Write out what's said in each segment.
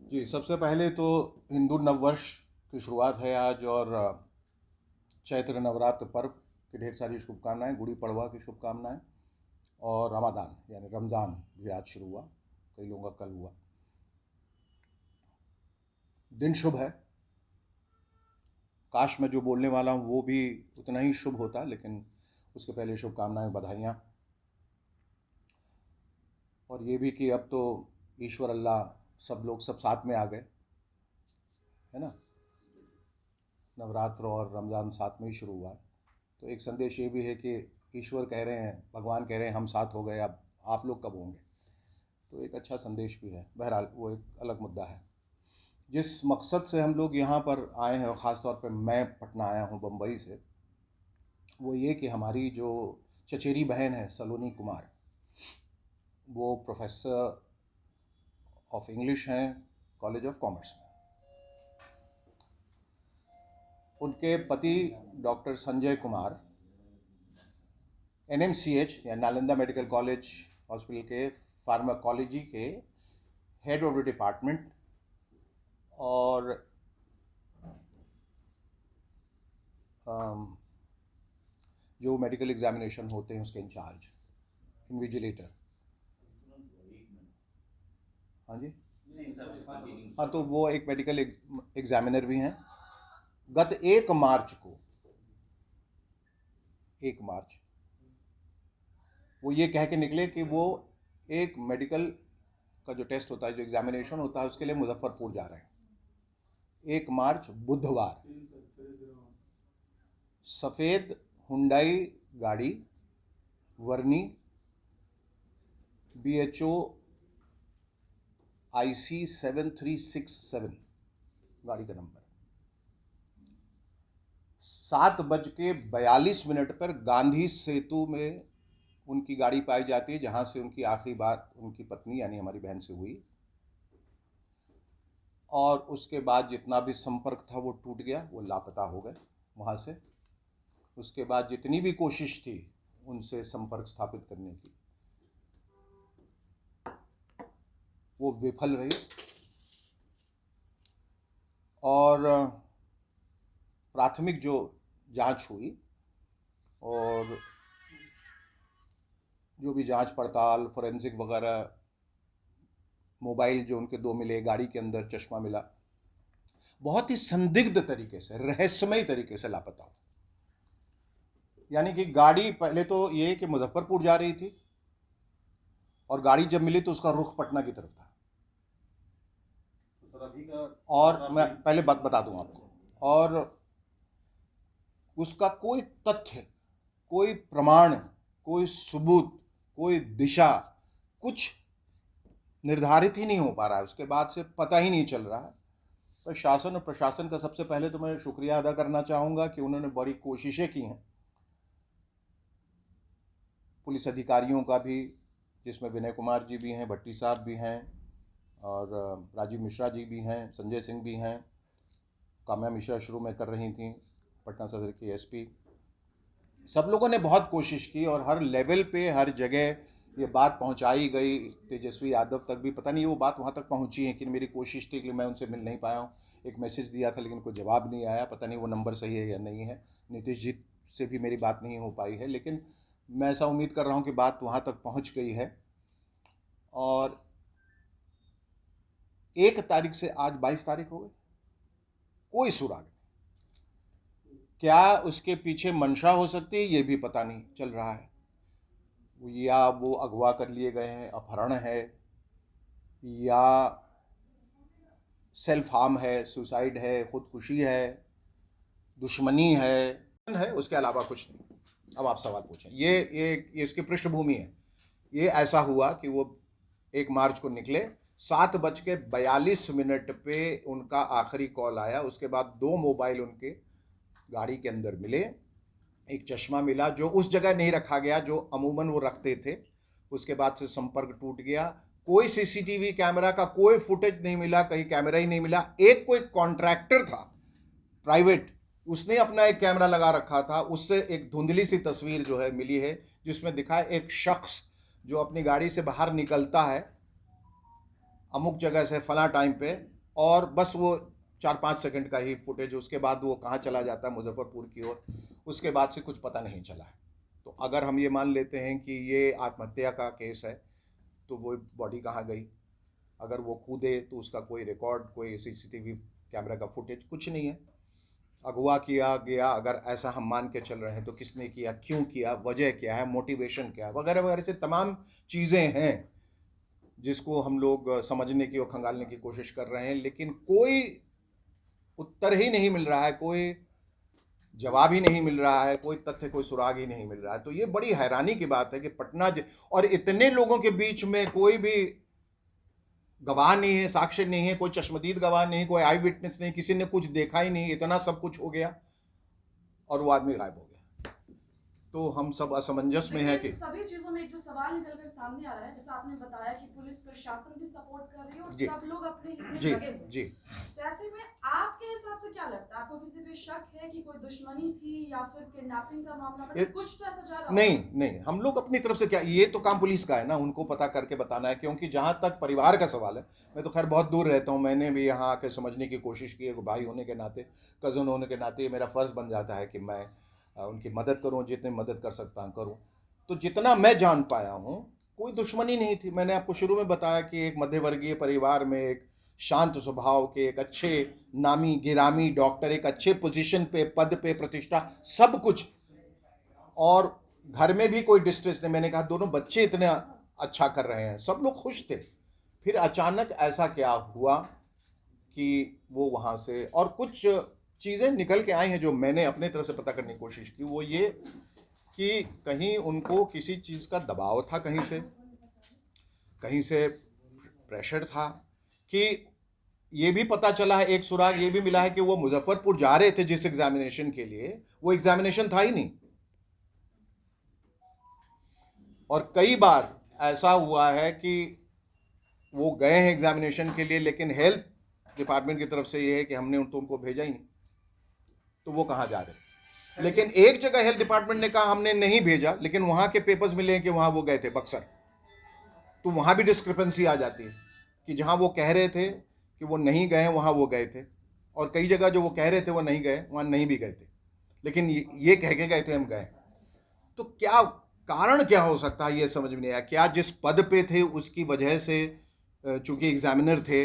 जी, सबसे पहले तो हिंदू नववर्ष की शुरुआत है आज, और चैत्र नवरात्र पर्व की ढेर सारी शुभकामनाएं, गुड़ी पड़वा की शुभकामनाएं, और रमादान यानी रमज़ान भी आज शुरू हुआ, कई लोगों का कल हुआ। दिन शुभ है, काश मैं जो बोलने वाला हूँ वो भी उतना ही शुभ होता, लेकिन उसके पहले शुभकामनाएं, बधाइयाँ, और ये भी कि अब तो ईश्वर अल्लाह सब लोग सब साथ में आ गए, है ना। नवरात्र और रमज़ान साथ में ही शुरू हुआ है, तो एक संदेश ये भी है कि ईश्वर कह रहे हैं, भगवान कह रहे हैं हम साथ हो गए, अब आप लोग कब होंगे। तो एक अच्छा संदेश भी है। बहरहाल वो एक अलग मुद्दा है। जिस मकसद से हम लोग यहाँ पर आए हैं, और ख़ास तौर पे मैं पटना आया हूँ बम्बई से, वो ये कि हमारी जो चचेरी बहन है सलोनी कुमार, वो प्रोफेसर ऑफ इंग्लिश हैं कॉलेज ऑफ कॉमर्स में। उनके पति डॉक्टर संजय कुमार NMCH या नालंदा मेडिकल कॉलेज हॉस्पिटल के फार्माकोलॉजी के हेड ऑफ द डिपार्टमेंट, और जो मेडिकल एग्जामिनेशन होते हैं उसके इंचार्ज, इन्विजिलेटर। हाँ जी, हाँ, तो वो एक मेडिकल एग्जामिनर भी हैं। गत 1 मार्च वो ये कह के निकले कि वो एक मेडिकल का जो टेस्ट होता है, जो एग्जामिनेशन होता है, उसके लिए मुजफ्फरपुर जा रहे हैं। 1 मार्च बुधवार। सफ़ेद हुंडई गाड़ी, वर्नी BHO IC 7367 गाड़ी का नंबर। 7:42 पर गांधी सेतु में उनकी गाड़ी पाई जाती है, जहां से उनकी आखिरी बात उनकी पत्नी यानी हमारी बहन से हुई, और उसके बाद जितना भी संपर्क था वो टूट गया, वो लापता हो गए वहां से। उसके बाद जितनी भी कोशिश थी उनसे संपर्क स्थापित करने की, वो विफल रही, और प्राथमिक जो जांच हुई और जो भी जांच पड़ताल, फोरेंसिक वगैरह, मोबाइल जो उनके 2 मिले, गाड़ी के अंदर चश्मा मिला, बहुत ही संदिग्ध तरीके से, रहस्यमय तरीके से लापता हो। यानी कि गाड़ी पहले तो ये कि मुजफ्फरपुर जा रही थी, और गाड़ी जब मिली तो उसका रुख पटना की तरफ था। और मैं पहले बात बता दूं आपको, और उसका कोई तथ्य, कोई प्रमाण, कोई सबूत, कोई दिशा, कुछ निर्धारित ही नहीं हो पा रहा है। उसके बाद से पता ही नहीं चल रहा है। तो शासन और प्रशासन का सबसे पहले तो मैं शुक्रिया अदा करना चाहूँगा कि उन्होंने बड़ी कोशिशें की हैं। पुलिस अधिकारियों का भी, जिसमें विनय कुमार जी भी हैं, भट्टी साहब भी हैं, और राजीव मिश्रा जी भी हैं, संजय सिंह भी हैं, काम्या मिश्रा शुरू में कर रही थी, पटना सदर की SP। सब लोगों ने बहुत कोशिश की, और हर लेवल पे, हर जगह ये बात पहुंचाई गई। तेजस्वी यादव तक भी पता नहीं वो बात वहाँ तक पहुँची है कि मेरी कोशिश थी कि मैं उनसे मिल नहीं पाया हूँ। एक मैसेज दिया था लेकिन कोई जवाब नहीं आया, पता नहीं वो नंबर सही है या नहीं है। नीतीश जी से भी मेरी बात नहीं हो पाई है, लेकिन मैं ऐसा उम्मीद कर रहा हूँ कि बात वहाँ तक पहुँच गई है। और 1 तारीख से आज 22 तारीख हो गई, कोई सुराग नहीं। क्या उसके पीछे मंशा हो सकती है, ये भी पता नहीं चल रहा है। या वो अगवा कर लिए गए हैं, अपहरण है, या सेल्फ हार्म है, सुसाइड है, खुदकुशी है, दुश्मनी है, उसके अलावा कुछ नहीं। अब आप सवाल पूछें। ये इसकी पृष्ठभूमि है। ये ऐसा हुआ कि वो 1 मार्च को निकले, 7:42 पे उनका आखिरी कॉल आया। उसके बाद 2 मोबाइल उनके गाड़ी के अंदर मिले, एक चश्मा मिला जो उस जगह नहीं रखा गया जो अमूमन वो रखते थे। उसके बाद से संपर्क टूट गया। कोई CCTV कैमरा का कोई फुटेज नहीं मिला, कहीं कैमरा ही नहीं मिला। एक कोई कॉन्ट्रैक्टर था प्राइवेट, उसने अपना एक कैमरा लगा रखा था, उससे एक धुंधली सी तस्वीर जो है मिली है, जिसमें दिखा है एक शख्स जो अपनी गाड़ी से बाहर निकलता है अमुक जगह से फला टाइम पे, और बस वो 4-5 सेकंड का ही फुटेज, उसके बाद वो कहाँ चला जाता है मुजफ्फरपुर की ओर, उसके बाद से कुछ पता नहीं चला है। तो अगर हम ये मान लेते हैं कि ये आत्महत्या का केस है तो वो बॉडी कहाँ गई? अगर वो कूदे तो उसका कोई रिकॉर्ड, कोई सीसीटीवी कैमरा का फुटेज कुछ नहीं है। अगवा किया गया अगर ऐसा हम मान के चल रहे हैं तो किसने किया, क्यों किया, वजह क्या है, मोटिवेशन क्या है, वगैरह वगैरह से तमाम चीज़ें हैं जिसको हम लोग समझने की और खंगालने की कोशिश कर रहे हैं, लेकिन कोई उत्तर ही नहीं मिल रहा है, कोई जवाब ही नहीं मिल रहा है, कोई तथ्य, कोई सुराग ही नहीं मिल रहा है। तो ये बड़ी हैरानी की बात है कि पटना और इतने लोगों के बीच में कोई भी गवाह नहीं है, साक्ष्य नहीं है, कोई चश्मदीद गवाह नहीं, कोई आई विटनेस नहीं, किसी ने कुछ देखा ही नहीं, इतना सब कुछ हो गया और वो आदमी गायब हो गया। तो हम सब असमंजस में है कि सभी चीजों में एक जो सवाल निकलकर सामने आ रहा है, जैसा आपने बताया कि पुलिस प्रशासन भी सपोर्ट कर रही है और सब लोग अपने हित में लगे हुए। जी। तो ऐसे में आपके हिसाब से क्या लगता है, आपको किसी पे शक है कि कोई दुश्मनी थी या फिर किडनैपिंग का मामला, मतलब कुछ तो ऐसा जा रहा है? नहीं, हम लोग अपनी तरफ से क्या, ये तो काम पुलिस का है ना, उनको पता करके बताना है। क्योंकि जहां तक परिवार का सवाल है, मैं तो खैर बहुत दूर रहता हूं, मैंने भी यहाँ आके समझने की कोशिश की है, भाई होने के नाते, कज़न होने के नाते मेरा फ़र्ज़ बन जाता है कि मैं उनकी मदद करूं, जितनी मदद कर सकता हूं करूं। तो जितना मैं जान पाया हूं, कोई दुश्मनी नहीं थी। मैंने आपको शुरू में बताया कि एक मध्यवर्गीय परिवार में एक शांत स्वभाव के, एक अच्छे नामी गिरामी डॉक्टर, एक अच्छे पोजीशन पे, पद पे, प्रतिष्ठा, सब कुछ, और घर में भी कोई डिस्ट्रेस नहीं। मैंने कहा दोनों बच्चे इतने अच्छा कर रहे हैं, सब लोग खुश थे। फिर अचानक ऐसा क्या हुआ कि वो वहाँ से, और कुछ चीज़ें निकल के आई हैं जो मैंने अपने तरफ से पता करने की कोशिश की, वो ये कि कहीं उनको किसी चीज़ का दबाव था, कहीं से प्रेशर था, कि ये भी पता चला है, एक सुराग ये भी मिला है कि वो मुजफ्फरपुर जा रहे थे जिस एग्जामिनेशन के लिए, वो एग्जामिनेशन था ही नहीं। और कई बार ऐसा हुआ है कि वो गए हैं एग्जामिनेशन के लिए, लेकिन हेल्थ डिपार्टमेंट की तरफ से ये है कि हमने उनको भेजा ही नहीं, तो वो कहाँ जा रहे हैं। लेकिन एक जगह हेल्थ डिपार्टमेंट ने कहा हमने नहीं भेजा, लेकिन वहाँ के पेपर्स मिले हैं कि वहाँ वो गए थे, बक्सर। तो वहाँ भी डिस्क्रिपेंसी आ जाती है कि जहाँ वो कह रहे थे कि वो नहीं गए, वहाँ वो गए थे, और कई जगह जो वो कह रहे थे वो नहीं गए, वहाँ नहीं भी गए थे, लेकिन ये कह के गए थे हम गए। तो क्या कारण क्या हो सकता है, ये समझ में नहीं आया। क्या जिस पद पे थे उसकी वजह से, चूंकि एग्जामिनर थे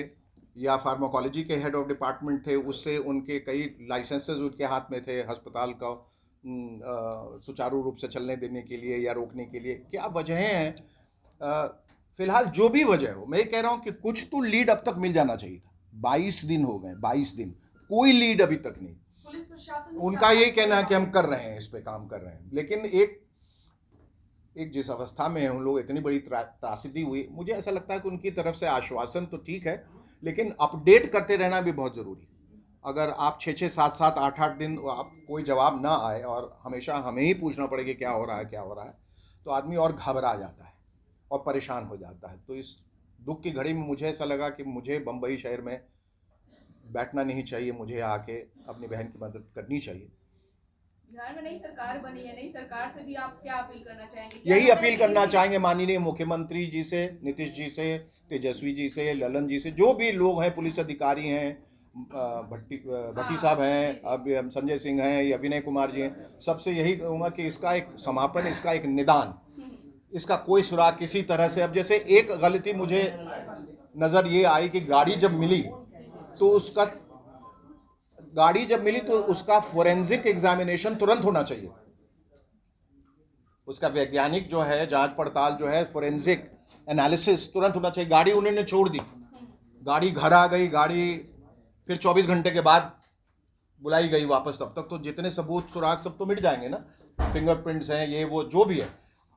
या फार्माकोलॉजी के हेड ऑफ डिपार्टमेंट थे, उससे उनके कई लाइसेंसेस उनके हाथ में थे अस्पताल का सुचारू रूप से चलने देने के लिए या रोकने के लिए, क्या वजहें हैं? फिलहाल जो भी वजह हो, मैं ये कह रहा हूँ कि कुछ तो लीड अब तक मिल जाना चाहिए था। 22 दिन हो गए, 22 दिन, कोई लीड अभी तक नहीं। पुलिस प्रशासन उनका ये कहना है कि हम कर रहे हैं, इस पे काम कर रहे हैं, लेकिन एक जिस अवस्था में हम लोग, इतनी बड़ी त्रासदी हुई, मुझे ऐसा लगता है कि उनकी तरफ से आश्वासन तो ठीक है, लेकिन अपडेट करते रहना भी बहुत ज़रूरी है। अगर आप 6-6, 7-7, 8-8 दिन आप कोई जवाब ना आए और हमेशा हमें ही पूछना पड़े कि क्या हो रहा है, तो आदमी और घबरा जाता है और परेशान हो जाता है। तो इस दुख की घड़ी में मुझे ऐसा लगा कि मुझे बम्बई शहर में बैठना नहीं चाहिए, मुझे आके अपनी बहन की मदद करनी चाहिए। बिहार में नई सरकार बनी है, नई सरकार से भी आप क्या अपील करना चाहेंगे? यही अपील करना चाहेंगे माननीय मुख्यमंत्री जी से, नीतीश जी से, तेजस्वी जी से, ललन जी से, जो भी लोग हैं, पुलिस अधिकारी हैं, भट्टी साहब हैं, अब संजय सिंह हैं, या विनय कुमार जी हैं, सबसे यही कहूँगा कि इसका एक समापन, इसका एक निदान, इसका कोई सुराग किसी तरह से। अब जैसे एक गलती मुझे नज़र ये आई कि गाड़ी जब मिली तो उसका फोरेंसिक एग्जामिनेशन तुरंत होना चाहिए। उसका वैज्ञानिक जो है, जांच पड़ताल जो है, फोरेंसिक एनालिसिस तुरंत होना चाहिए। गाड़ी उन्होंने छोड़ दी, गाड़ी घर आ गई, गाड़ी फिर 24 घंटे के बाद बुलाई गई वापस, तब तक तो जितने सबूत सुराग सब तो मिट जाएंगे ना, फिंगरप्रिंट्स हैं, ये वो जो भी है,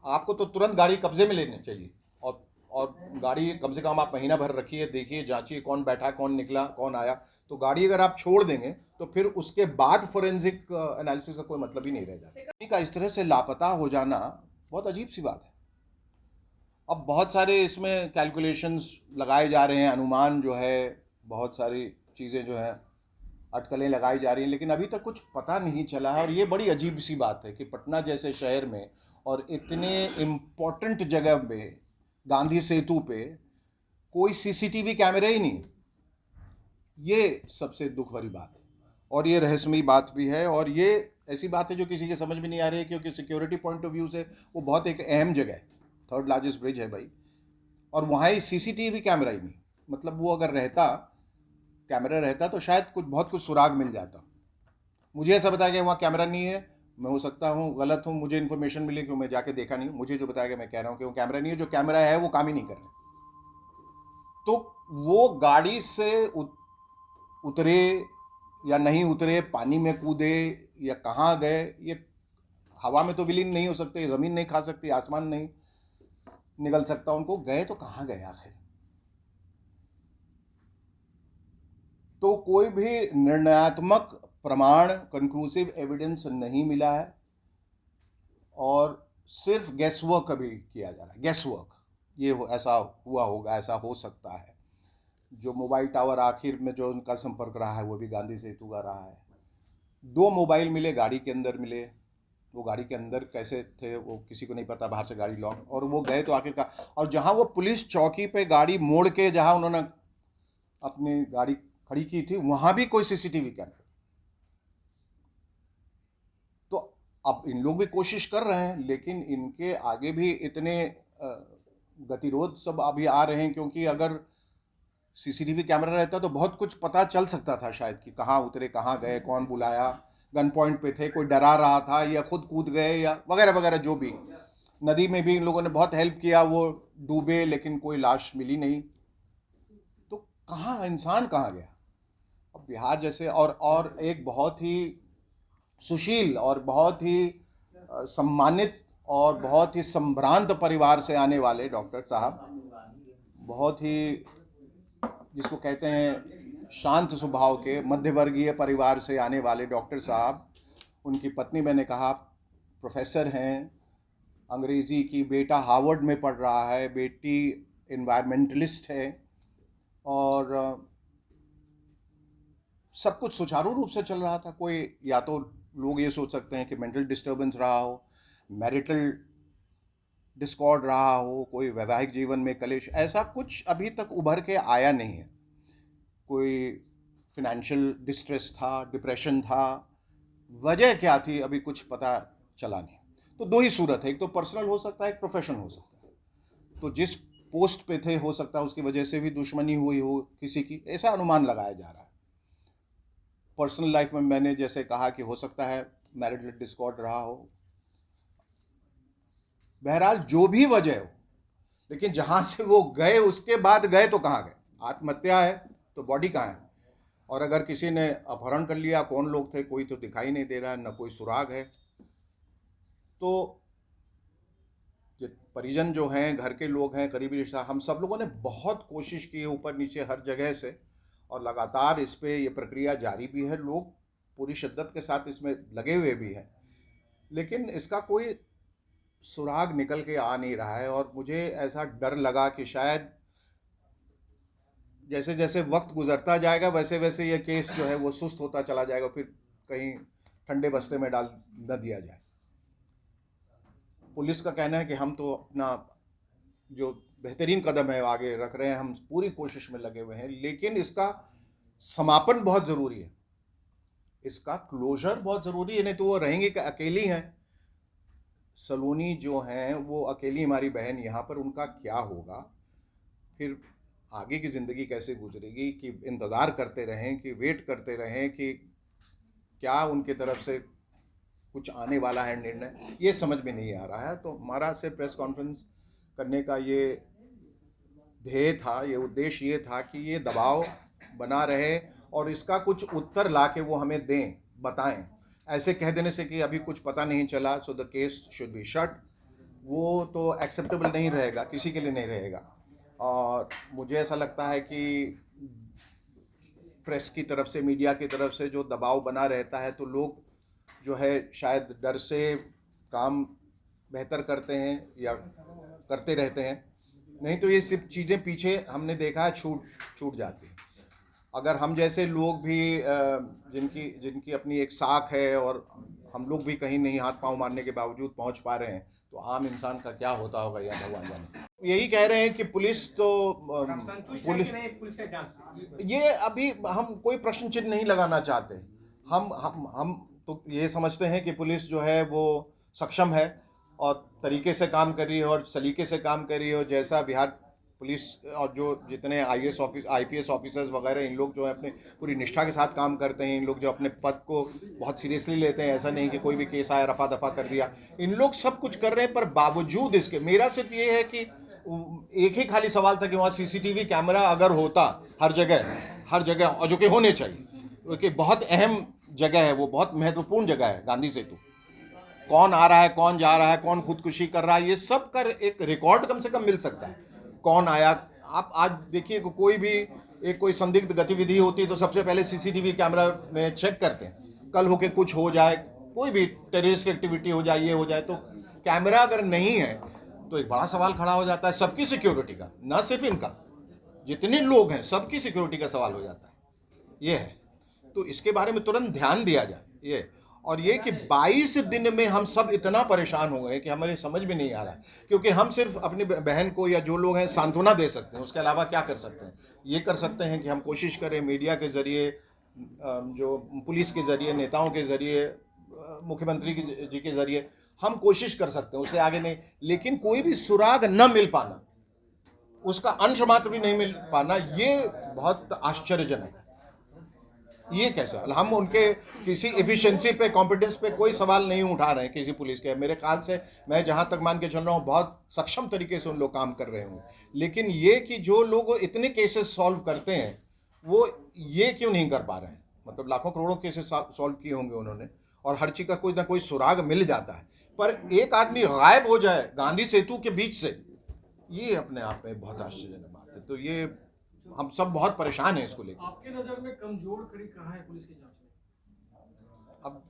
आपको तो तुरंत गाड़ी कब्जे में लेनी चाहिए। और गाड़ी कम से कम आप महीना भर रखिए, देखिए, जांचिए कौन बैठा, कौन निकला, कौन आया। तो गाड़ी अगर आप छोड़ देंगे तो फिर उसके बाद फोरेंसिक एनालिसिस का कोई मतलब ही नहीं रह जाता। का इस तरह से लापता हो जाना बहुत अजीब सी बात है। अब बहुत सारे इसमें कैलकुलेशंस लगाए जा रहे हैं, अनुमान जो है, बहुत सारी चीज़ें जो हैं, अटकलें लगाई जा रही हैं, लेकिन अभी तक कुछ पता नहीं चला है। और ये बड़ी अजीब सी बात है कि पटना जैसे शहर में और इतने इम्पोर्टेंट जगह पे, गांधी सेतु पे, कोई सीसीटीवी कैमरे ही नहीं। ये सबसे दुख भरी बात है और ये रहस्यमयी बात भी है, और ये ऐसी बात है जो किसी के समझ में नहीं आ रही है, क्योंकि सिक्योरिटी पॉइंट ऑफ व्यू से वो बहुत एक अहम जगह है, थर्ड लार्जेस्ट ब्रिज है भाई, और वहाँ ही सीसीटीवी कैमरा ही नहीं, मतलब वो अगर रहता, कैमरा रहता तो शायद बहुत कुछ सुराग मिल जाता। मुझे ऐसा बताया कि वहाँ कैमरा नहीं है, मैं हो सकता हूँ गलत हूँ, मुझे इन्फॉर्मेशन मिली क्यों, मैं जाके देखा नहीं, मुझे जो बताया कि मैं कह रहा हूँ कि वो कैमरा नहीं है, जो कैमरा है वो काम ही नहीं कर रहा। तो वो गाड़ी से उतरे या नहीं उतरे, पानी में कूदे या कहाँ गए, ये हवा में तो विलीन नहीं हो सकते, ज़मीन नहीं खा सकती, आसमान नहीं निगल सकता उनको, गए तो कहाँ गए आखिर। तो कोई भी निर्णयात्मक प्रमाण, कंक्लूसिव एविडेंस नहीं मिला है, और सिर्फ गैस वर्क अभी किया जा रहा है, गैस वर्क, ये ऐसा हुआ होगा, ऐसा हो सकता है। जो मोबाइल टावर आखिर में जो उनका संपर्क रहा है वो भी गांधी सेतु का रहा है। 2 मोबाइल मिले, गाड़ी के अंदर मिले, वो गाड़ी के अंदर कैसे थे वो किसी को नहीं पता, बाहर से गाड़ी लॉक, और वो गए तो आखिरकार, और जहां वो पुलिस चौकी पे गाड़ी मोड़ के जहां उन्होंने अपनी गाड़ी खड़ी की थी, वहां भी कोई सीसीटीवी कैमरा। तो अब इन लोग भी कोशिश कर रहे हैं, लेकिन इनके आगे भी इतने गतिरोध सब अभी आ रहे हैं, क्योंकि अगर सीसीटीवी कैमरा रहता तो बहुत कुछ पता चल सकता था शायद, कि कहाँ उतरे, कहाँ गए, कौन बुलाया, गन पॉइंट पे थे, कोई डरा रहा था या खुद कूद गए या वगैरह वगैरह, जो भी। नदी में भी इन लोगों ने बहुत हेल्प किया, वो डूबे लेकिन कोई लाश मिली नहीं। तो कहाँ इंसान कहाँ गया। अब बिहार जैसे और एक बहुत ही सुशील और बहुत ही सम्मानित और बहुत ही संभ्रांत परिवार से आने वाले डॉक्टर साहब, बहुत ही जिसको कहते हैं शांत स्वभाव के मध्यवर्गीय परिवार से आने वाले डॉक्टर साहब, उनकी पत्नी मैंने कहा प्रोफेसर हैं अंग्रेज़ी की, बेटा हार्वर्ड में पढ़ रहा है, बेटी इन्वायरमेंटलिस्ट है, और सब कुछ सुचारू रूप से चल रहा था। कोई, या तो लोग ये सोच सकते हैं कि मेंटल डिस्टर्बेंस रहा हो, मैरिटल डिस्कॉर्ड रहा हो, कोई वैवाहिक जीवन में कलेश, ऐसा कुछ अभी तक उभर के आया नहीं है। कोई फिनेंशियल डिस्ट्रेस था, डिप्रेशन था, वजह क्या थी अभी कुछ पता चला नहीं। तो 2 ही सूरत है, एक तो पर्सनल हो सकता है, एक प्रोफेशन हो सकता है। तो जिस पोस्ट पे थे हो सकता है उसकी वजह से भी दुश्मनी हुई हो किसी की, ऐसा अनुमान लगाया जा रहा है। पर्सनल लाइफ में मैंने जैसे कहा कि हो सकता है मैरिटल डिस्कॉर्ड रहा हो, बहरहाल जो भी वजह हो, लेकिन जहां से वो गए उसके बाद गए तो कहाँ गए। आत्महत्या है तो बॉडी कहाँ है, और अगर किसी ने अपहरण कर लिया, कौन लोग थे, कोई तो दिखाई नहीं दे रहा है, न कोई सुराग है। तो परिजन जो हैं, घर के लोग हैं, करीबी रिश्ता, हम सब लोगों ने बहुत कोशिश की है ऊपर नीचे हर जगह से, और लगातार इस पे ये प्रक्रिया जारी भी है, लोग पूरी शिद्दत के साथ इसमें लगे हुए भी हैं, लेकिन इसका कोई सुराग निकल के आ नहीं रहा है। और मुझे ऐसा डर लगा कि शायद जैसे जैसे वक्त गुजरता जाएगा वैसे वैसे ये केस जो है वो सुस्त होता चला जाएगा, फिर कहीं ठंडे बस्ते में डाल न दिया जाए। पुलिस का कहना है कि हम तो अपना जो बेहतरीन कदम है आगे रख रहे हैं, हम पूरी कोशिश में लगे हुए हैं, लेकिन इसका समापन बहुत ज़रूरी है, इसका क्लोजर बहुत ज़रूरी है, नहीं तो वो रहेंगे कि अकेली हैं। सलोनी जो हैं वो अकेली हमारी बहन यहाँ पर, उनका क्या होगा, फिर आगे की ज़िंदगी कैसे गुजरेगी, कि इंतज़ार करते रहें, कि वेट करते रहें कि क्या उनकी तरफ से कुछ आने वाला है निर्णय, ये समझ में नहीं आ रहा है। तो हमारा सिर्फ प्रेस कॉन्फ्रेंस करने का ये ध्येय था, ये उद्देश्य ये था कि ये दबाव बना रहे और इसका कुछ उत्तर ला के वो हमें दें, बताएं। ऐसे कह देने से कि अभी कुछ पता नहीं चला so the case should be shut, वो तो एक्सेप्टेबल नहीं रहेगा, किसी के लिए नहीं रहेगा। और मुझे ऐसा लगता है कि प्रेस की तरफ से, मीडिया की तरफ से जो दबाव बना रहता है, तो लोग जो है शायद डर से काम बेहतर करते हैं या करते रहते हैं, नहीं तो ये सब चीज़ें पीछे हमने देखा है छूट जाती हैं। अगर हम जैसे लोग भी जिनकी अपनी एक साख है और हम लोग भी कहीं नहीं हाथ पांव मारने के बावजूद पहुंच पा रहे हैं, तो आम इंसान का क्या होता होगा या भगवान जाने। यही कह रहे हैं कि पुलिस तो पुलिस के जांच से? ये अभी हम कोई प्रश्न चिन्ह नहीं लगाना चाहते। हम तो ये समझते हैं कि पुलिस जो है वो सक्षम है और तरीके से काम कर रही है और सलीके से काम कर रही है, और जैसा बिहार पुलिस और जो जितने आईपीएस ऑफिसर्स वगैरह इन लोग जो है अपने पूरी निष्ठा के साथ काम करते हैं, इन लोग जो अपने पद को बहुत सीरियसली लेते हैं, ऐसा नहीं कि कोई भी केस आया रफा दफा कर दिया, इन लोग सब कुछ कर रहे हैं। पर बावजूद इसके मेरा सिर्फ ये है कि एक ही खाली सवाल था कि वहाँ सीसीटीवी कैमरा अगर होता हर जगह और जो कि होने चाहिए, क्योंकि बहुत अहम जगह है, वो बहुत महत्वपूर्ण जगह है गांधी सेतु। कौन आ रहा है, कौन जा रहा है, कौन खुदकुशी कर रहा है, ये सब का एक रिकॉर्ड कम से कम मिल सकता है। कौन आया, आप आज देखिए कोई भी एक कोई संदिग्ध गतिविधि होती है तो सबसे पहले सीसीटीवी कैमरा में चेक करते हैं। कल होके कुछ हो जाए, कोई भी टेररिस्ट एक्टिविटी हो जाए, ये हो जाए, तो कैमरा अगर नहीं है तो एक बड़ा सवाल खड़ा हो जाता है सबकी सिक्योरिटी का, ना सिर्फ इनका, जितने लोग हैं सबकी सिक्योरिटी का सवाल हो जाता है। ये है, तो इसके बारे में तुरंत ध्यान दिया जाए। ये और ये कि 22 दिन में हम सब इतना परेशान हो गए कि हमें समझ में नहीं आ रहा है, क्योंकि हम सिर्फ अपनी बहन को या जो लोग हैं सांत्वना दे सकते हैं, उसके अलावा क्या कर सकते हैं? ये कर सकते हैं कि हम कोशिश करें मीडिया के ज़रिए, जो पुलिस के ज़रिए, नेताओं के ज़रिए, मुख्यमंत्री जी के ज़रिए हम कोशिश कर सकते हैं, उसके आगे नहीं। लेकिन कोई भी सुराग न मिल पाना, उसका अंश मात्र भी नहीं मिल पाना, ये बहुत आश्चर्यजनक है। ये कैसा? हम उनके किसी एफिशिएंसी पे, कॉम्पिटेंस पे कोई सवाल नहीं उठा रहे हैं किसी पुलिस के। मेरे ख्याल से मैं जहाँ तक मान के चल रहा हूँ बहुत सक्षम तरीके से उन लोग काम कर रहे होंगे। लेकिन ये कि जो लोग इतने केसेस सॉल्व करते हैं वो ये क्यों नहीं कर पा रहे हैं? मतलब लाखों करोड़ों केसेस सॉल्व किए होंगे उन्होंने और हर चीज़ का कोई ना कोई सुराग मिल जाता है, पर एक आदमी गायब हो जाए गांधी सेतु के बीच से, ये अपने आप में बहुत आश्चर्यजनक बात है। तो ये हम सब बहुत परेशान हैं इसको लेकर। आपके नजर में कमजोर कड़ी कहाँ है पुलिस की जांच में? अब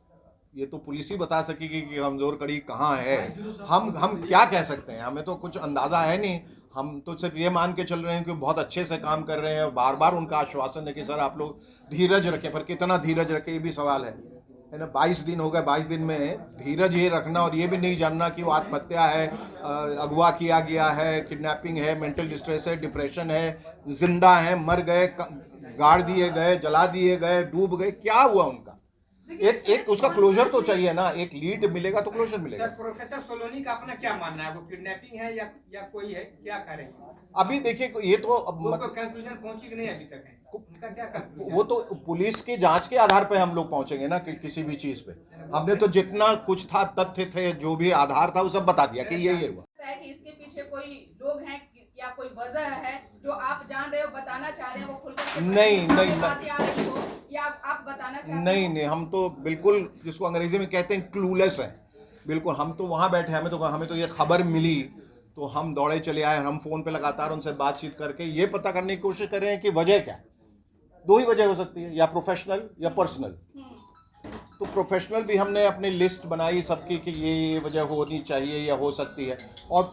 ये तो पुलिस ही बता सकेगी कि कमजोर कड़ी कहाँ है। हम क्या कह सकते हैं? हमें तो कुछ अंदाजा है नहीं। हम तो सिर्फ ये मान के चल रहे हैं कि बहुत अच्छे से काम कर रहे हैं। बार बार उनका आश्वासन है कि सर आप लोग धीरज रखें, पर कितना धीरज रखें ये भी सवाल है ना। 22 दिन हो गए, 22 दिन में धीरज ये रखना और ये भी नहीं जानना कि वो आत्महत्या है, अगवा किया गया है, किडनैपिंग है, मेंटल डिस्ट्रेस है, डिप्रेशन है, जिंदा है, मर गए, गाड़ दिए गए, जला दिए गए, डूब गए, क्या हुआ उनका? एक उसका क्लोजर तो चाहिए ना। एक लीड मिलेगा तो क्लोजर मिलेगा। सर, प्रोफेसर सोलोनी का अपना क्या मानना है? वो किडनैपिंग है या कोई है, क्या कह रहे हैं? अभी देखिए ये तो कंक्लूजन पहुंची कि नहीं अभी तक है? उनका क्या conclusion? वो तो पुलिस की जांच के आधार पे हम लोग पहुंचेंगे ना कि किसी भी चीज पे। हमने तो जितना कुछ था, तथ्य थे, जो भी आधार था, वो सब बता दिया कि ये हुआ। कि इसके पीछे कोई लोग हैं या कोई वजह है जो आप जान रहे हो, बताना चाह रहे हैं, वो खुलकर नहीं बातें आ रही हो या आप बताना चाहते हैं? नहीं, हम तो बिल्कुल जिसको अंग्रेजी में कहते हैं क्लूलेस हैं। बिल्कुल, हम तो वहाँ बैठे, हमें तो ये खबर मिली तो हम दौड़े चले आए। हम फोन पे लगातार उनसे बातचीत करके ये पता करने की कोशिश कर रहे हैं कि वजह क्या है। दो ही वजह हो सकती है, या प्रोफेशनल या पर्सनल। तो प्रोफेशनल भी हमने अपनी लिस्ट बनाई सबकी कि ये वजह होनी चाहिए या हो सकती है, और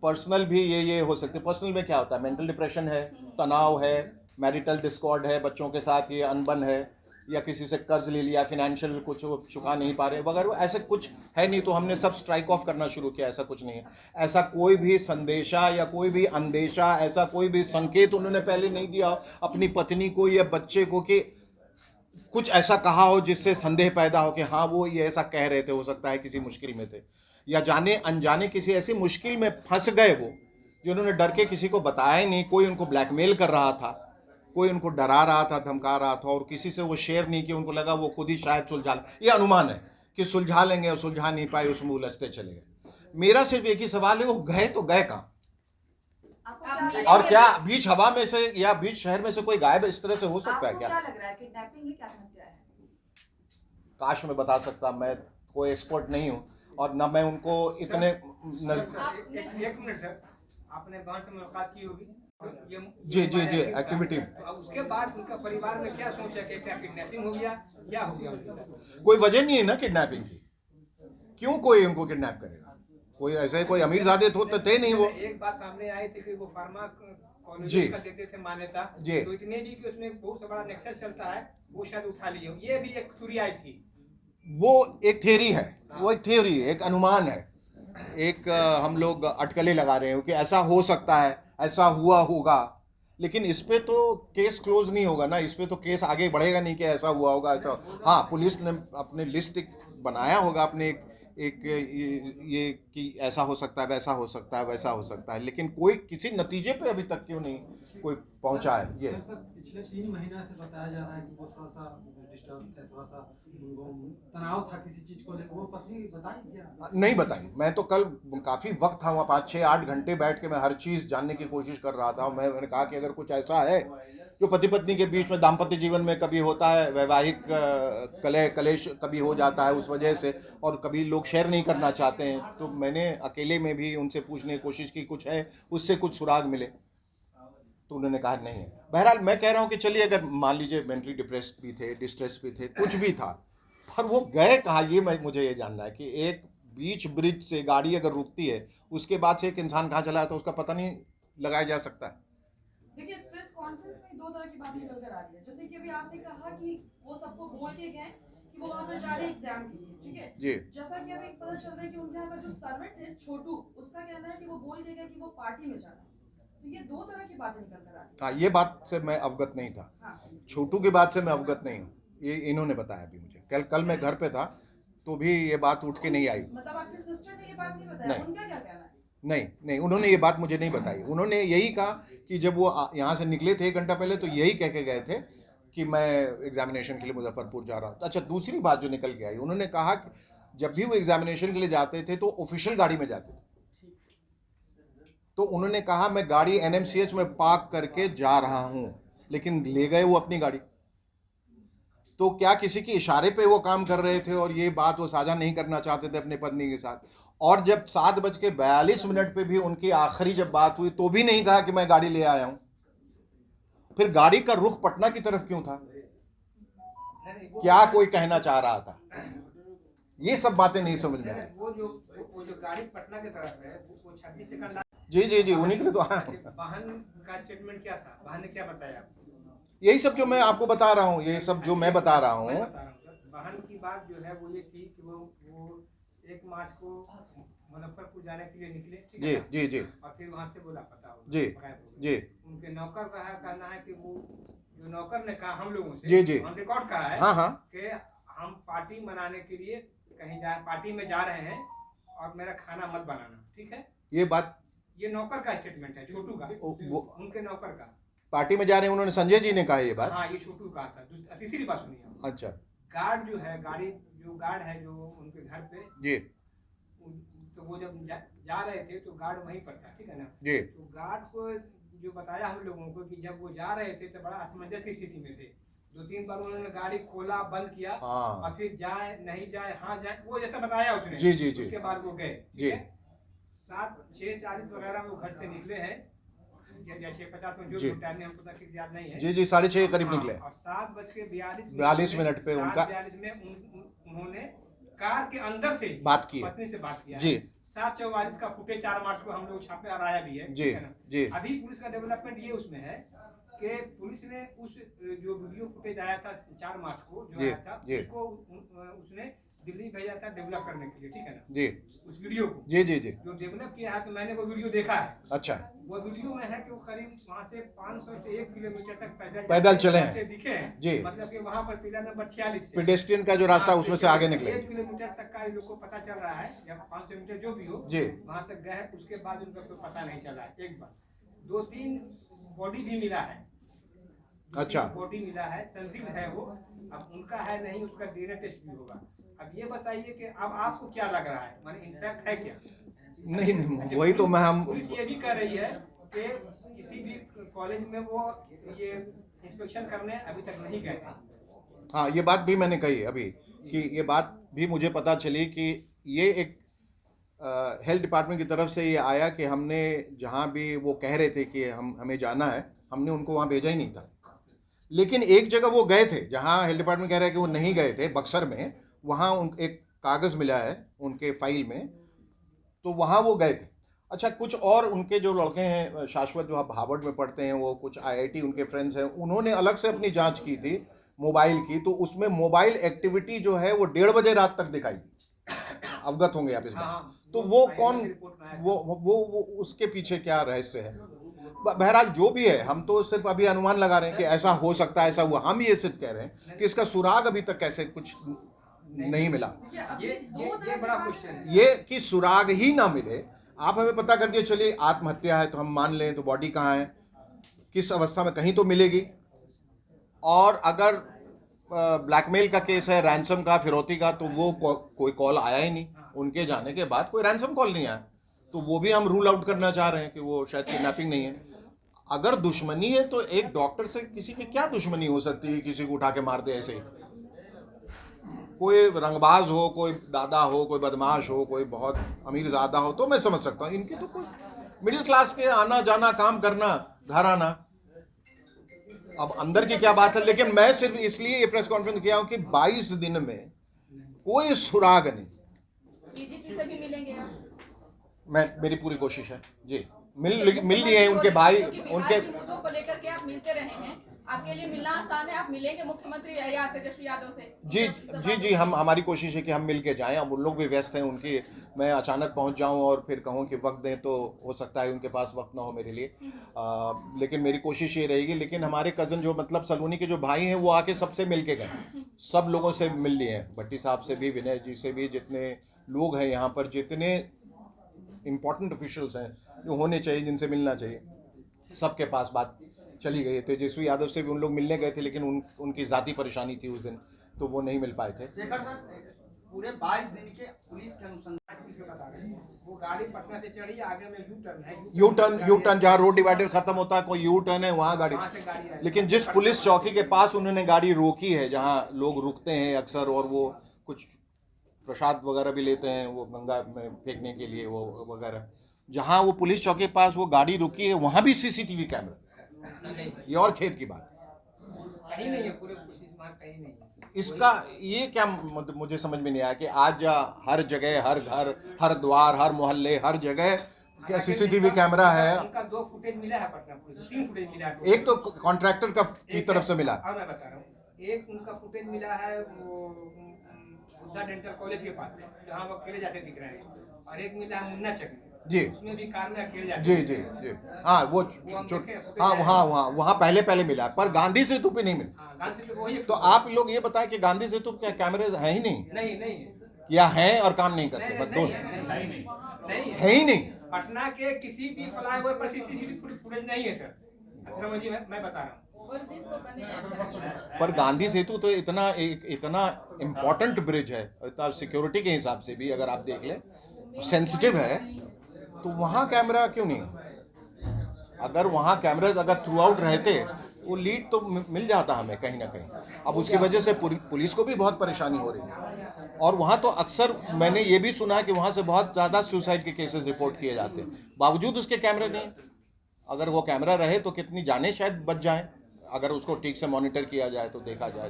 पर्सनल भी ये हो सकती है। पर्सनल में क्या होता है? मेंटल डिप्रेशन है, तनाव है, मैरिटल डिस्कॉर्ड है, बच्चों के साथ ये अनबन है, या किसी से कर्ज ले लिया, फिनेंशियल कुछ चुका नहीं पा रहे वगैरह, ऐसे कुछ है नहीं। तो हमने सब स्ट्राइक ऑफ करना शुरू किया। ऐसा कुछ नहीं है, ऐसा कोई भी संदेशा या कोई भी अंदेशा, ऐसा कोई भी संकेत उन्होंने पहले नहीं दिया अपनी पत्नी को या बच्चे को कि कुछ ऐसा कहा हो जिससे संदेह पैदा हो कि हाँ वो ये ऐसा कह रहे थे, हो सकता है किसी मुश्किल में थे, या जाने अनजाने किसी ऐसी मुश्किल में फंस गए वो, जिन्होंने डर के किसी को बताया ही नहीं। कोई उनको ब्लैकमेल कर रहा था, कोई उनको डरा रहा था, धमका रहा था, और किसी से वो शेयर नहीं किया। उनको लगा वो खुद ही शायद सुलझा, ये अनुमान है कि सुलझा लेंगे, और सुलझा नहीं पाए, उसमें उलझते चले गए। मेरा सिर्फ एक ही सवाल है, वो गए तो गए कहाँ? और क्या बीच हवा में से या बीच शहर में से कोई गायब इस तरह से हो सकता है क्या? क्या लग रहा है, किडनैपिंग है, क्या हत्या है? काश मैं बता सकता, मैं कोई एक्सपर्ट नहीं हूँ और ना मैं उनको इतने एक मिनट सर, आपने बहन से मुलाकात की होगी? जी एक्टिविटी। उसके बाद उनका परिवार में क्या सोचा कि क्या किडनैपिंग हो गया, क्या हो गया? कोई वजह नहीं है ना किडनैपिंग की। क्यों कोई उनको किडनैप करेगा? कोई ऐसे कोई अमीरजादे तो थे नहीं वो। एक बात सामने आई थी कि वो फार्मा जी का देते थे मान्यता जी, तो इतने भी कि उसमें बहुत सा बड़ा नेक्सस चलता है, वो शायद उठा लिए हो। ये भी एक थ्योरी आई थी। वो एक थ्योरी है, वो एक थ्योरी, एक अनुमान है। एक हम लोग अटकलें लगा रहे हैं कि ऐसा हो सकता है, ऐसा हुआ होगा, लेकिन इस पे तो केस क्लोज नहीं होगा ना, इस पे तो केस आगे बढ़ेगा नहीं कि ऐसा हुआ होगा ऐसा। हाँ, पुलिस ने अपने लिस्ट बनाया होगा अपने एक ये कि ऐसा हो सकता है, वैसा हो सकता है, वैसा हो सकता है, लेकिन कोई किसी नतीजे पे अभी तक क्यों नहीं कोई पहुंचा है। ये सर पिछले 3 महीना से बताया जा रहा है कि वो थोड़ा सा डिस्टर्ब थे, थोड़ा सा उनको तनाव था किसी चीज को लेकर, वो पत्नी बताई क्या? नहीं बताई। मैं तो कल काफ़ी वक्त था वहाँ, 5-6-8 घंटे बैठ के मैं हर चीज़ जानने की कोशिश कर रहा था। मैंने कहा कि अगर कुछ ऐसा है जो पति पत्नी के बीच में दाम्पत्य जीवन में कभी होता है, वैवाहिक कलेश कभी हो जाता है उस वजह से, और कभी लोग शेयर नहीं करना चाहते हैं, तो मैंने अकेले में भी उनसे पूछने की कोशिश की कुछ है उससे कुछ सुराग मिले, तो उन्होंने कहा नहीं है। बहरहाल मैं कह रहा हूँ कि चलिए, अगर मान लीजिए मेंटली डिप्रेस्ड भी थे, डिस्ट्रेस भी थे, कुछ भी था, पर वो गए कहाँ, ये मुझे ये जानना है कि एक बीच ब्रिज से गाड़ी अगर रुकती है उसके बाद से एक इंसान कहाँ चला है तो उसका पता नहीं लगाया जा सकता है। देखिए, इस प्रेस कॉन्फ्रेंस में दो तरह की बात निकल कर आ रही है। जैसे कि अभी आपने कहा कि वो सबको बोल के गए कि वो वहां पर जा रहे हैं एग्जाम के लिए, ठीक है जी। जैसा कि अभी पता चल रहा है कि उनके यहाँ का जो सर्वेंट है छोटू, उसका कहना है कि वो बोल के गया कि वो पार्टी में जाना है। तो ये दो तरह की बातें निकल कर आ रही है। हाँ, ये बात से मैं अवगत नहीं था। हाँ। छोटू की बात से मैं अवगत नहीं हूँ, ये इन्होंने बताया अभी मुझे। कल मैं घर पे था तो भी ये बात उठ के नहीं आई। मतलब आपके सिस्टर ने ये बात नहीं बताया? नहीं। उनका क्या कहना है? नहीं, उन्होंने ये बात मुझे नहीं बताई। उन्होंने यही कहा कि जब वो यहाँ से निकले थे 1 घंटा पहले तो यही कह के गए थे कि मैं एग्जामिनेशन के लिए मुजफ्फरपुर जा रहा हूँ। अच्छा, दूसरी बात जो निकल के आई, उन्होंने कहा कि जब भी वो एग्जामिनेशन के लिए जाते थे तो ऑफिशियल गाड़ी में जाते थे, तो उन्होंने कहा मैं गाड़ी NMCH में पार्क करके जा रहा हूँ, लेकिन ले गए वो अपनी गाड़ी। तो क्या किसी के इशारे पे वो काम कर रहे थे और ये बात वो साझा नहीं करना चाहते थे अपनी पत्नी के साथ? और जब 7:42 पे भी उनकी आखिरी जब बात हुई तो भी नहीं कहा कि मैं गाड़ी ले आया हूं। फिर गाड़ी का रुख पटना की तरफ क्यों था? क्या कोई कहना चाह रहा था? ये सब बातें नहीं समझ में आई। वो जो गाड़ी पटना की तरफ है वो 26 सेकंड। जी, उन्हीं के लिए तो वाहन का स्टेटमेंट क्या था? वाहन ने क्या बताया आपको? यही सब जो मैं आपको बता रहा हूँ, ये सब जो मैं बता रहा हूँ। वाहन की बात जो है वो ये थी कि वो 1 मार्च को मुजफ्फरपुर जाने के लिए निकले, ठीक है? जी। और फिर वहां से वो लापता हो जी। उनके नौकर का कहना है कि वो जो नौकर ने कहा हम लोगों से, जी। ऑन रिकॉर्ड कहा है हाँ कि हम पार्टी मनाने के लिए कहीं पार्टी में जा रहे हैं और मेरा खाना मत बनाना, ठीक है? ये नौकर का स्टेटमेंट है, छोटू का, उनके नौकर का। पार्टी में जा रहे हैं, उन्होंने संजय जी ने कहा ये बात। हाँ, ये छोटू कहा था। तीसरी बात सुनिए। अच्छा। गार्ड जो है, गार्ड है जो उनके घर पे जी, तो वो जब जा रहे थे तो गार्ड वहीं पर था, ठीक है ना जी। तो गार्ड को जो बताया हम लोगों को कि जब वो जा रहे थे तो बड़ा असमंजस की स्थिति में थे। 2-3 बार उन्होंने गाड़ी खोला, बंद किया। हाँ। और फिर जाए नहीं जाए, हाँ जाए, वो जैसा बताया उसने। जी। उसके बाद वो गए, ठीक है? 6:40 वगैरह में वो घर से निकले हैं या 6:50 में, जो टाइम में हमको ठीक याद नहीं है। जी 6:30 करीब निकले। और 7:42 पे उनका 42 में उन्होंने कार के अंदर से बात की, पत्नी से बात किया जी। 7:44 का फुटेज 4 मार्च को हम लोग छापे और आया भी है, जी। अभी पुलिस का डेवलपमेंट ये उसमें है कि पुलिस ने उस जो वीडियो फुटेज आया था 4 मार्च को जो आया था उसको उसने दिल्ली भेजा था डेवलप करने के लिए, ठीक है ना जी? उस वीडियो को जी जो डेवलप किया है, तो मैंने वो वीडियो देखा है। अच्छा। वो वीडियो में है कि वो करीब वहाँ से 500 से 1 किलोमीटर तक पैदल चले हैं, दिखे हैं जी। मतलब कि वहाँ पर पिलर नंबर 46 से पेडेस्ट्रियन का जो रास्ता उसमें से आगे निकले 1 किलोमीटर तक का लोग को पता चल रहा है, या 500 मीटर जो भी हो जी, वहाँ तक गए। उसके बाद उनका कोई पता नहीं चला। एक बार 2-3 बॉडी भी मिला है। अच्छा। बॉडी मिला है, संदिग्ध है वो। अब उनका है नहीं, उसका DNA टेस्ट भी होगा। अब ये बताइए कि अब आपको क्या लग रहा है, माने इनफैक्ट है क्या? नहीं वही तो मैं पुलिस ये भी कह रही है कि किसी भी कॉलेज में वो ये इंस्पेक्शन करने अभी तक नहीं गए। हाँ, ये बात भी मैंने कही अभी कि ये बात भी मुझे पता चली कि ये एक हेल्थ डिपार्टमेंट की तरफ से ये आया कि हमने जहाँ भी वो कह रहे थे कि हमें जाना है, हमने उनको वहाँ भेजा ही नहीं था। लेकिन एक जगह वो गए थे जहाँ हेल्थ डिपार्टमेंट कह रहा है कि वो नहीं गए थे, बक्सर में। वहाँ एक कागज़ मिला है उनके फाइल में, तो वहाँ वो गए थे। अच्छा, कुछ और उनके जो लड़के हैं शाश्वत, जो हार्वर्ड में पढ़ते हैं, वो कुछ IIT उनके फ्रेंड्स हैं, उन्होंने अलग से अपनी जांच की थी मोबाइल की, तो उसमें मोबाइल एक्टिविटी जो है वो 1:30 बजे रात तक दिखाई दी। अवगत होंगे आप इस बात। हाँ, तो वो IMF कौन, की रिपोर्ट में आया था। वो उसके पीछे क्या रहस्य है? बहरहाल जो भी है, हम तो सिर्फ अभी अनुमान लगा रहे हैं कि ऐसा हो सकता है, ऐसा हुआ। हम ये सिर्फ कह रहे हैं कि इसका सुराग अभी तक कैसे कुछ नहीं मिला। ये बड़ा क्वेश्चन है, ये कि सुराग ही ना मिले, आप हमें पता कर दिए, चलिए आत्महत्या है तो हम मान लें, तो बॉडी कहाँ है, किस अवस्था में, कहीं तो मिलेगी। और अगर ब्लैकमेल का केस है, रैंसम का, फिरौती का, तो वो कोई कॉल आया ही नहीं, उनके जाने के बाद कोई रैंसम कॉल नहीं आया, तो वो भी हम रूल आउट करना चाह रहे हैं कि वो शायद किडनैपिंग नहीं है। अगर दुश्मनी है तो एक डॉक्टर से किसी की क्या दुश्मनी हो सकती है, किसी को उठा के मार दे ऐसे ही? कोई रंगबाज हो, कोई दादा हो, कोई बदमाश हो, कोई बहुत अमीर ज़्यादा हो तो मैं समझ सकता हूँ, इनकी तो कोई मिडिल क्लास के आना जाना, काम करना, घर आना, अब अंदर की क्या बात है। लेकिन मैं सिर्फ इसलिए ये प्रेस कॉन्फ्रेंस किया हूँ कि 22 दिन में कोई सुराग नहीं। बीजेपी से भी मिलेंगे आप? मेरी पूरी कोशिश है जी, मिल लिए हैं उनके भाई, उनके मुद्दों को लेकर के आप मिलते रहे हैं, आपके लिए मिलना आसान है, आप मिलेंगे मुख्यमंत्री या तेजस्वी यादव से? जी, हम हमारी कोशिश है कि हम मिल के जाएं। अब उन लोग भी व्यस्त हैं, उनकी मैं अचानक पहुंच जाऊं और फिर कहूं कि वक्त दें, तो हो सकता है उनके पास वक्त ना हो मेरे लिए, लेकिन मेरी कोशिश ये रहेगी। लेकिन हमारे कज़न जो मतलब सलोनी के जो भाई हैं, वो आके सबसे मिल के गए, सब लोगों से मिल लिए हैं, भट्टी साहब से भी, विनय जी से भी, जितने लोग हैं यहाँ पर, जितने इम्पोर्टेंट ऑफिशियल्स हैं जो होने चाहिए, जिनसे मिलना चाहिए, सबके पास बात चली गई। तेजस्वी यादव से भी उन लोग मिलने गए थे, लेकिन उनकी ज़ाती परेशानी थी उस दिन, तो वो नहीं मिल पाए थे। शेखर साहब, पूरे 22 दिन के पुलिस के अनुसंधान बता रहे हैं, वो गाड़ी पटना से चढ़ी, आगे में यू टर्न है, यू टर्न जहाँ रोड डिवाइडर खत्म होता है, कोई यू टर्न है, वहाँ गाड़ी। वहाँ से गाड़ी आई। लेकिन जिस पुलिस चौकी के पास उन्होंने गाड़ी रोकी है, जहाँ लोग रुकते हैं अक्सर, और वो कुछ प्रसाद वगैरह भी लेते हैं, वो गंगा में फेंकने के लिए वो वगैरह, जहाँ वो पुलिस चौकी के पास वो गाड़ी रुकी है, वहाँ भी सीसीटीवी कैमरा। ये और खेत की बात, कहीं नहीं है, पूरे पुलिस मार्ग कहीं नहीं है। इसका ये क्या मुझे समझ में नहीं आया कि आज हर जगह, हर घर, हर द्वार, हर मोहल्ले, हर जगह क्या सीसीटीवी कैमरा है। उनका 2 फुटेज मिला है पटना पुलिस, 3 फुटेज मिला है। एक तो कॉन्ट्रैक्टर की तरफ से मिला, और मैं बता रहा हूँ, एक उनका फुटेज मिला है वो बुद्धा डेंटल कॉलेज के पास, जहाँ वो अकेले जाते दिख रहे हैं, और एक मिला है मुन्ना चक में, जी उसमें भी कार में अकेले जाते। जी, हाँ वो वहाँ पहले मिला, पर गांधी सेतु पे नहीं मिला। गांधी सेतु वही। तो आप लोग ये बताएं कि गांधी सेतु क्या कैमरे है ही नहीं? नहीं है, या हैं और काम नहीं करते, बस दोनों है ही नहीं। पटना के किसी भी फ्लाईओवर पर सीसीटीवी फुटेज नहीं है सर, समझिए, मैं बता रहा हूँ। ओवरब्रिज तो बने हैं, पर गांधी सेतु तो इतना इम्पोर्टेंट ब्रिज है, सिक्योरिटी के हिसाब से भी अगर आप देख लें, सेंसिटिव है, तो वहाँ कैमरा क्यों नहीं? अगर वहाँ कैमराज अगर थ्रू आउट रहते, वो लीड तो मिल जाता हमें कहीं ना कहीं। अब उसकी वजह से पुलिस को भी बहुत परेशानी हो रही है, और वहाँ तो अक्सर मैंने ये भी सुना है कि वहाँ से बहुत ज़्यादा सुसाइड के केसेस रिपोर्ट किए जाते हैं, बावजूद उसके कैमरे नहीं। अगर वो कैमरा रहे तो कितनी जानें शायद बच जाएं, अगर उसको ठीक से मॉनिटर किया जाए तो, देखा जाए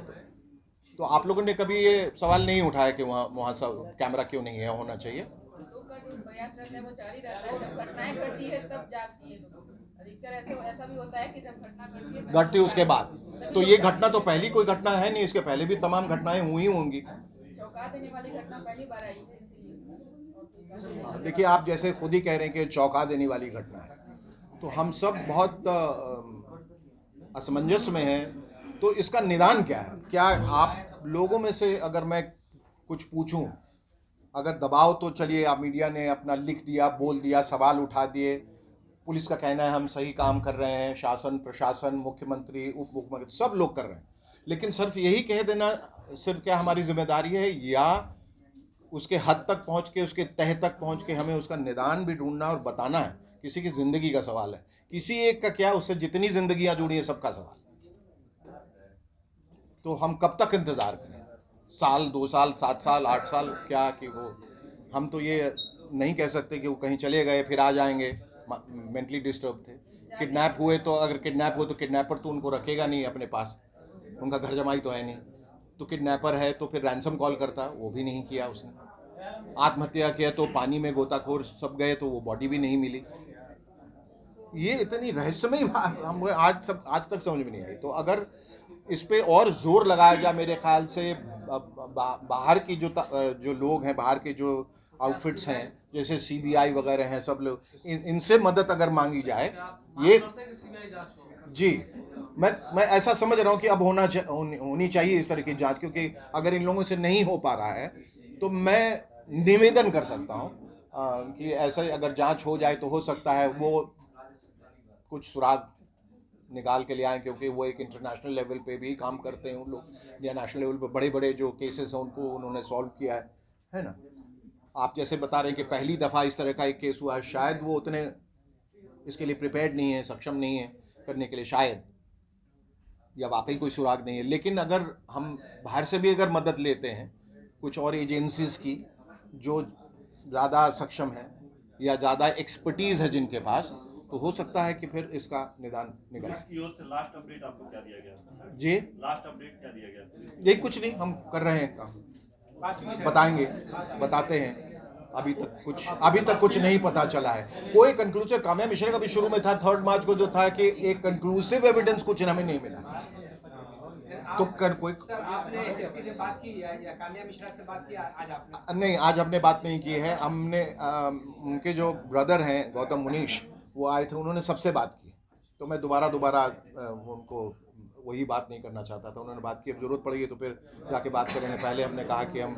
तो आप लोगों ने कभी ये सवाल नहीं उठाया कि वहाँ सब कैमरा क्यों नहीं है, होना चाहिए? प्रयास रहता है वो जारी रहता है, जब घटनाएं घटती है तब जागती है लोग। अधिकतर ऐसा भी होता है कि जब घटना घटती है उसके बाद, तो ये घटना तो पहली कोई घटना है नहीं, इसके पहले भी तमाम घटनाएं हुई होंगी। चौंका देने वाली घटना पहली बार आई है, इसीलिए। देखिए, आप जैसे खुद ही कह रहे हैं कि चौंका देने वाली घटना है, तो हम सब बहुत असमंजस में हैं। तो इसका निदान क्या है? क्या आप लोगों में से अगर मैं कुछ पूछूं, अगर दबाव, तो चलिए आप मीडिया ने अपना लिख दिया, बोल दिया, सवाल उठा दिए, पुलिस का कहना है हम सही काम कर रहे हैं, शासन प्रशासन, मुख्यमंत्री, उप मुख्यमंत्री, सब लोग कर रहे हैं, लेकिन सिर्फ यही कह देना सिर्फ क्या हमारी जिम्मेदारी है, या उसके हद तक पहुंच के, उसके तह तक पहुंच के हमें उसका निदान भी ढूंढना और बताना है? किसी की ज़िंदगी का सवाल है, किसी एक का क्या, उससे जितनी जिंदगियां जुड़ी हैं सबका सवाल। तो हम कब तक इंतज़ार करें? साल, 2 साल, 7 साल, 8 साल, क्या कि वो, हम तो ये नहीं कह सकते कि वो कहीं चले गए फिर आ जाएंगे, मेंटली डिस्टर्ब थे, किडनैप हुए, तो अगर किडनैप हुए तो किडनैपर तो उनको रखेगा नहीं अपने पास, उनका घर जमाई तो है नहीं, तो किडनैपर है तो फिर रैंसम कॉल करता, वो भी नहीं किया उसने। आत्महत्या किया तो पानी में गोताखोर सब गए तो वो बॉडी भी नहीं मिली। ये इतनी रहस्यमय हम आज तक समझ में नहीं आई। तो अगर इस पे और जोर लगाया जाए, मेरे ख्याल से बाहर की जो लोग हैं, बाहर के जो आउटफिट्स हैं, जैसे सीबीआई वगैरह हैं, सब लोग इनसे मदद अगर मांगी जाए, ये जी मैं ऐसा समझ रहा हूँ कि अब होनी चाहिए इस तरह की जांच, क्योंकि अगर इन लोगों से नहीं हो पा रहा है तो मैं निवेदन कर सकता हूँ कि ऐसा अगर जांच हो जाए तो हो सकता है वो कुछ सुराग निकाल के ले आए, क्योंकि वो एक इंटरनेशनल लेवल पे भी काम करते हैं उन लोग, या नेशनल लेवल पे बड़े बड़े जो केसेस हैं उनको उन्होंने सॉल्व किया है ना। आप जैसे बता रहे हैं कि पहली दफ़ा इस तरह का एक केस हुआ है, शायद वो उतने इसके लिए प्रिपेयर्ड नहीं है, सक्षम नहीं है करने के लिए शायद, या वाकई कोई सुराग नहीं है। लेकिन अगर हम बाहर से भी अगर मदद लेते हैं कुछ और एजेंसीज की जो ज़्यादा सक्षम है या ज़्यादा एक्सपर्टीज़ है जिनके पास, तो हो सकता है कि फिर इसका निदान निकल की ओर से लास्ट अपडेट आपको क्या दिया गया जी। लास्ट अपडेट क्या दिया गया? ये कुछ नहीं, हम कर रहे हैं काम, बताएंगे, बताते हैं। अभी तक कुछ नहीं पता चला है, कोई कंक्लूसिव। काम्या मिश्रा का भी शुरू में था 3 मार्च को जो था कि एक कंक्लूसिव एविडेंस कुछ हमें नहीं मिला, तो कर कोई आपने एसएसपी से बात की या काम्या मिश्रा से बात की आज आपने? नहीं, आज हमने बात नहीं की है। हमने उनके जो ब्रदर हैं गौतम मुनीश, वो आए थे, उन्होंने सबसे बात की, तो मैं दोबारा उनको वही बात नहीं करना चाहता था। उन्होंने बात की, अब जरूरत पड़ेगी तो फिर जाके बात करेंगे। पहले हमने कहा कि हम